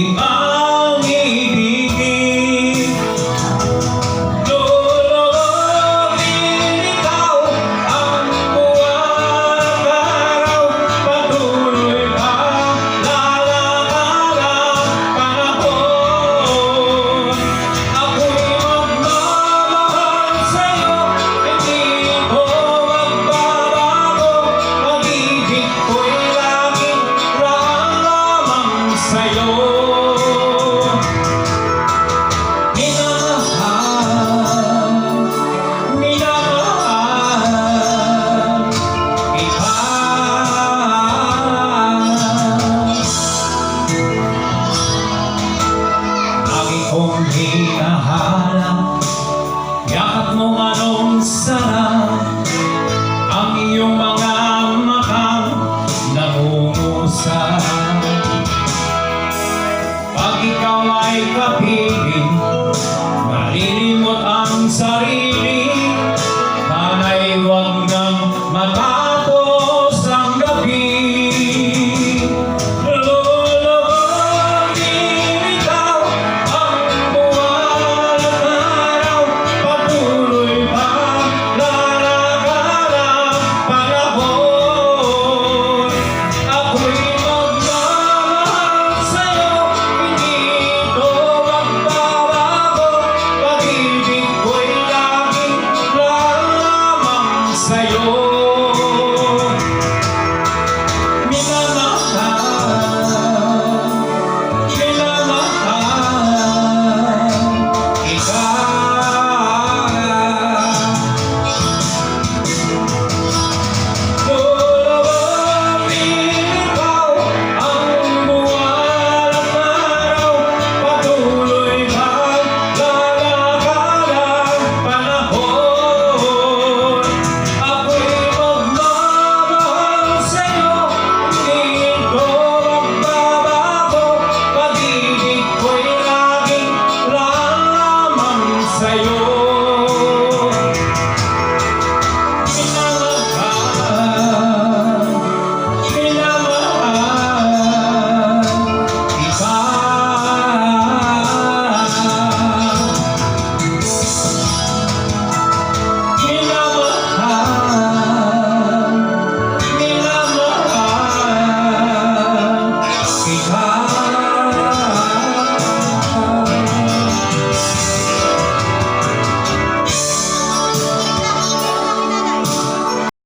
aking ang ibigin. Lulubin ikaw ang buwan at araw, patuloy kang lalakad ang panahon. Ako'y magmamahal sa'yo, hindi ko magbabago. Pag-ibig ko'y laging raan lamang sa'yo. Minamahal kita. Lagi kong hinahanap, yakap mong anong sarap, ang iyong mga matang nangungusap. Pag ikaw ay kapiling